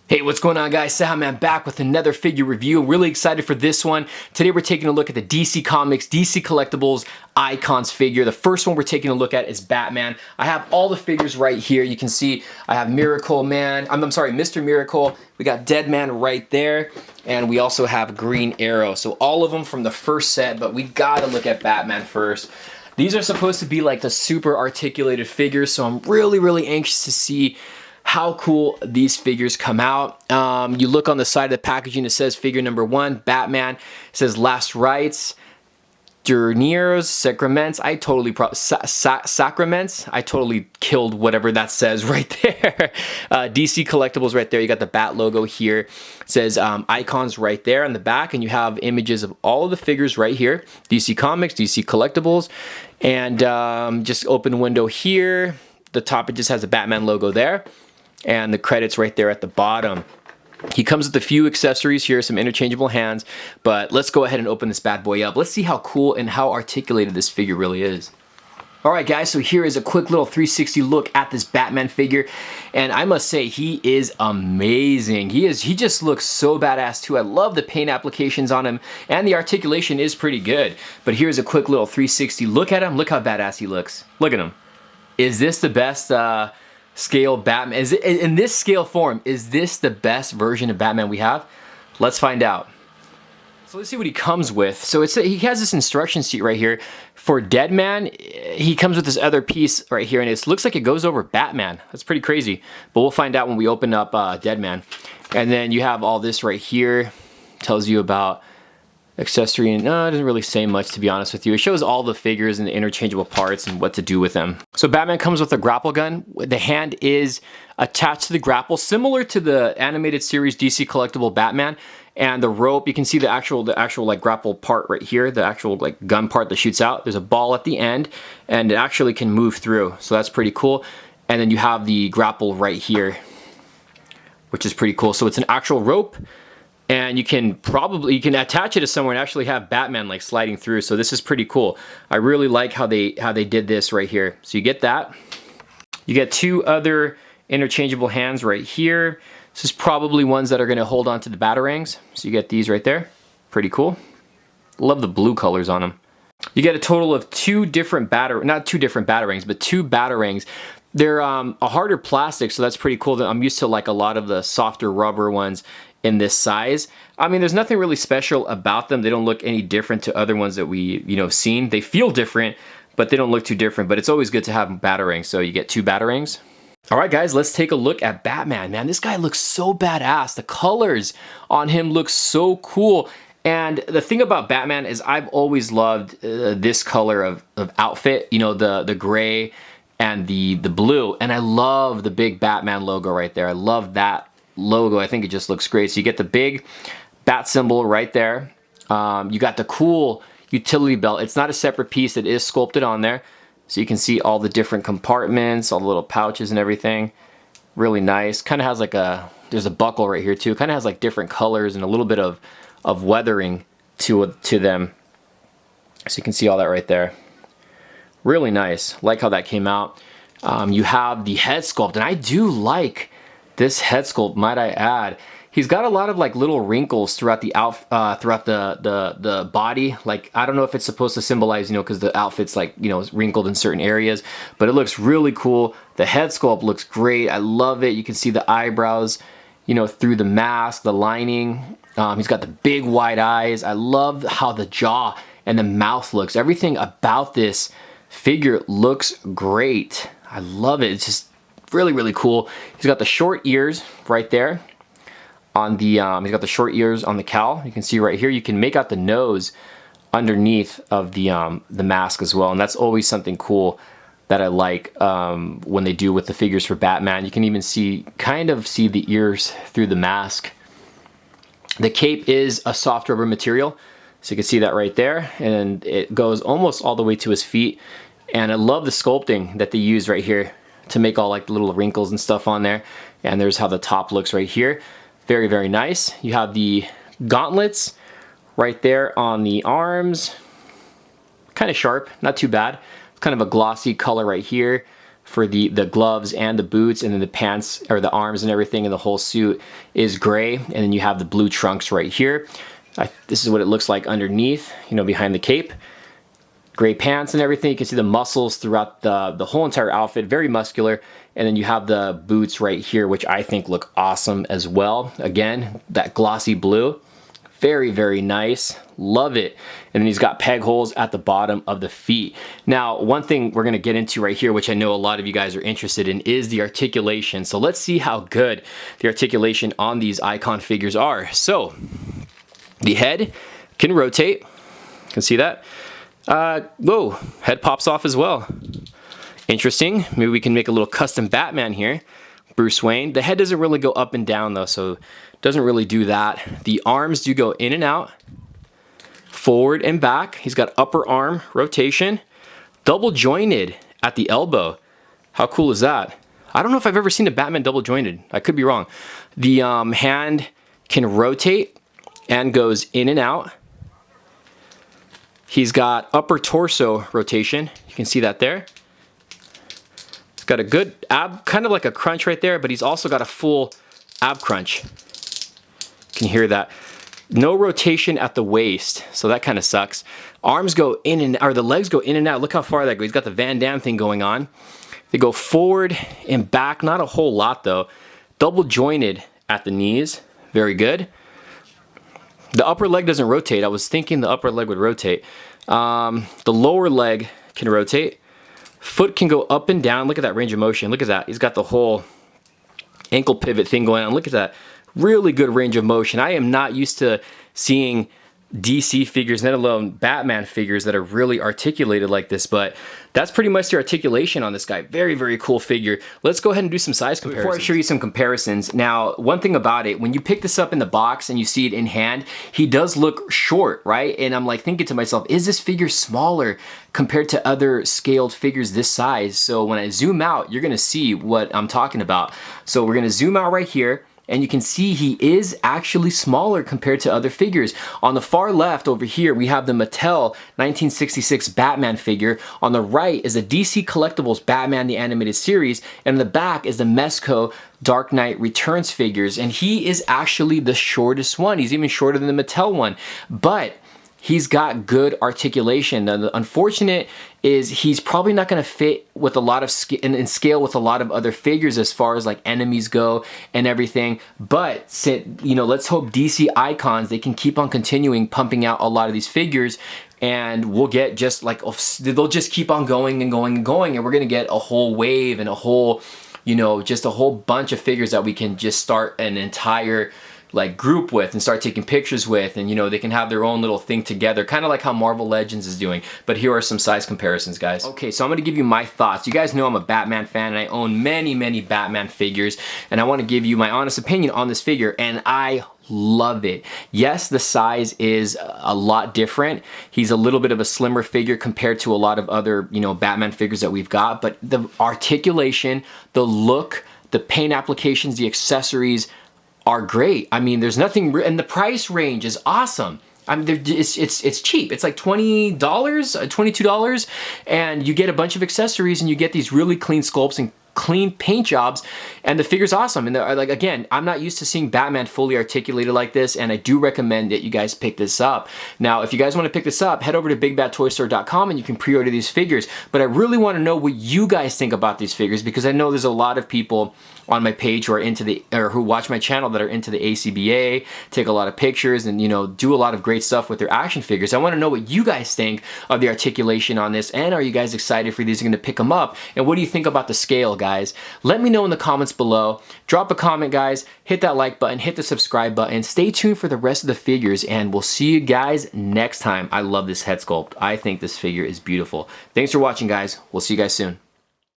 Hey, what's going on, guys? Cejaman back with another figure review. Really excited for this one. Today we're taking a look at the DC Comics, DC Collectibles Icons figure. The first one we're taking a look at is Batman. I have all the figures right here. You can see I have Miracle Man, I'm sorry, Mr. Miracle. We got Dead Man right there. And we also have Green Arrow. So all of them from the first set, but we gotta look at Batman first. These are supposed to be like the super articulated figures, so I'm really anxious to see how cool these figures come out. You look on the side of the packaging, it says figure number 1, Batman. It says last rites, derniers, sacraments. I totally sacraments. I totally killed whatever that says right there. DC Collectibles right there. You got the Bat logo here. It says icons right there on the back, and you have images of all of the figures right here. DC Comics, DC Collectibles, and just open window here. The top, it just has a Batman logo there. And the credits right there at the bottom. He comes with a few accessories here, some interchangeable hands, but let's go ahead and open this bad boy up. Let's see how cool and how articulated this figure really is. Alright guys, so here is a quick little 360 look at this Batman figure, and I must say he is amazing. He just looks so badass too. I love the paint applications on him, and the articulation is pretty good. But here's a quick little 360 look at him. Look how badass he looks. Look at him. Is this the best scale Batman? Is it in this scale form? Is this the best version of Batman we have? Let's find out. So let's see what he comes with. So he has this instruction sheet right here for Dead Man. He comes with this other piece right here, and it looks like it goes over Batman. That's pretty crazy, but we'll find out when we open up Dead Man. And then you have all this right here. Tells you about accessory, and no, it doesn't really say much, to be honest with you. It shows all the figures and the interchangeable parts and what to do with them. So Batman comes with a grapple gun. The hand is attached to the grapple, similar to the animated series DC Collectible Batman. And the rope, you can see the actual like grapple part right here, the actual like gun part that shoots out. There's a ball at the end, and it actually can move through. So that's pretty cool. And then you have the grapple right here, which is pretty cool. So it's an actual rope. And you can attach it to somewhere and actually have Batman like sliding through. So this is pretty cool. I really like how they did this right here. So you get that. You get two other interchangeable hands right here. This is probably ones that are going to hold on to the batarangs. So you get these right there. Pretty cool. Love the blue colors on them. You get a total of two batarangs. They're a harder plastic, so that's pretty cool. I'm used to like a lot of the softer rubber ones in this size. I mean, there's nothing really special about them. They don't look any different to other ones that we, seen. They feel different, but they don't look too different. But it's always good to have batarangs, so you get two batarangs. All right, guys, let's take a look at Batman. Man, this guy looks so badass. The colors on him look so cool. And the thing about Batman is I've always loved this color of outfit, the gray and the blue. And I love the big Batman logo right there. I love that logo. I think it just looks great. So you get the big bat symbol right there. You got the cool utility belt. It's not a separate piece. It is sculpted on there. So you can see all the different compartments, all the little pouches and everything. Really nice. Kind of has like there's a buckle right here too. Kind of has like different colors and a little bit of weathering to them. So you can see all that right there. Really nice. Like how that came out. You have the head sculpt, and I do like this head sculpt, might I add. He's got a lot of like little wrinkles throughout the the body. Like, I don't know if it's supposed to symbolize, because the outfit's like, wrinkled in certain areas, but it looks really cool. The head sculpt looks great. I love it. You can see the eyebrows, through the mask, the lining. He's got the big wide eyes. I love how the jaw and the mouth looks. Everything about this figure looks great. I love it. It's just really cool. He's got the short ears right there on the he's got the short ears on the cowl. You can see right here. You can make out the nose underneath of the mask as well, and that's always something cool that I like when they do with the figures for Batman. You can even kind of see the ears through the mask. The cape is a soft rubber material, so you can see that right there, and it goes almost all the way to his feet. And I love the sculpting that they use right here to make all like the little wrinkles and stuff on there. And there's how the top looks right here. Very nice. You have the gauntlets right there on the arms. Kind of sharp, not too bad. It's kind of a glossy color right here. for the gloves and the boots, and then the pants or the arms and everything, and the whole suit is gray. And then you have the blue trunks right here. This is what it looks like underneath, you know, behind the cape. Gray pants and everything. You can see the muscles throughout the whole entire outfit, very muscular. And then you have the boots right here, which I think look awesome as well. Again, that glossy blue, very, very nice. Love it. And then he's got peg holes at the bottom of the feet. Now, one thing we're gonna get into right here, which I know a lot of you guys are interested in, is the articulation. So let's see how good the articulation on these icon figures are. So the head can rotate. You can see that. Whoa, head pops off as well. Interesting. Maybe we can make a little custom Batman here. Bruce Wayne. The head doesn't really go up and down though, so doesn't really do that. The arms do go in and out, forward and back. He's got upper arm rotation, double jointed at the elbow. How cool is that? I don't know if I've ever seen a Batman double jointed. I could be wrong. The hand can rotate and goes in and out. He's got upper torso rotation. You can see that there. He's got a good ab, kind of like a crunch right there, but he's also got a full ab crunch. You can hear that. No rotation at the waist, so that kind of sucks. Arms go in and, or the legs go in and out. Look how far that goes. He's got the Van Damme thing going on. They go forward and back, not a whole lot though. Double jointed at the knees, very good. The upper leg doesn't rotate. I was thinking the upper leg would rotate. The lower leg can rotate. Foot can go up and down. Look at that range of motion. Look at that. He's got the whole ankle pivot thing going on. Look at that. Really good range of motion. I am not used to seeing DC figures, let alone Batman figures that are really articulated like this, but that's pretty much the articulation on this guy. Very, very cool figure. Let's go ahead and do some size comparisons. Before I show you some comparisons, now, one thing about it, when you pick this up in the box and you see it in hand, he does look short, right? And I'm like thinking to myself, is this figure smaller compared to other scaled figures this size? So when I zoom out, you're gonna see what I'm talking about. So we're gonna zoom out right here, and you can see he is actually smaller compared to other figures. On the far left over here, we have the Mattel 1966 Batman figure. On the right is the DC Collectibles Batman the Animated Series, and in the back is the Mezco Dark Knight Returns figures, and he is actually the shortest one. He's even shorter than the Mattel one, but he's got good articulation. Now, the unfortunate is he's probably not going to fit with a lot of and scale with a lot of other figures as far as like enemies go and everything. But you know, let's hope DC Icons, they can keep on continuing pumping out a lot of these figures, and we'll get just like, they'll just keep on going and going and going, and we're going to get a whole wave and a whole, you know, just a whole bunch of figures that we can just start an entire like group with and start taking pictures with, and you know, they can have their own little thing together, kind of like how Marvel Legends is doing. But here are some size comparisons, guys. Okay, so I'm gonna give you my thoughts. You guys know I'm a Batman fan, and I own many, many Batman figures, and I want to give you my honest opinion on this figure, and I love it. Yes, the size is a lot different. He's a little bit of a slimmer figure compared to a lot of other, you know, Batman figures that we've got, but the articulation, the look, the paint applications, the accessories are great. I mean, there's nothing, and the price range is awesome. I mean, it's cheap. It's like $20, $22, and you get a bunch of accessories, and you get these really clean sculpts and clean paint jobs, and the figure's awesome. And like, again, I'm not used to seeing Batman fully articulated like this, and I do recommend that you guys pick this up. Now, if you guys want to pick this up, head over to bigbadtoystore.com and you can pre-order these figures. But I really want to know what you guys think about these figures, because I know there's a lot of people on my page who are into the, or who watch my channel, that are into the ACBA, take a lot of pictures, and you know, do a lot of great stuff with their action figures. I want to know what you guys think of the articulation on this, and are you guys excited for these? Are going to pick them up? And what do you think about the scale, guys? Let me know in the comments below. Drop a comment, guys. Hit that like button, hit the subscribe button. Stay tuned for the rest of the figures, and we'll see you guys next time. I love this head sculpt. I think this figure is beautiful. Thanks for watching, guys. We'll see you guys soon.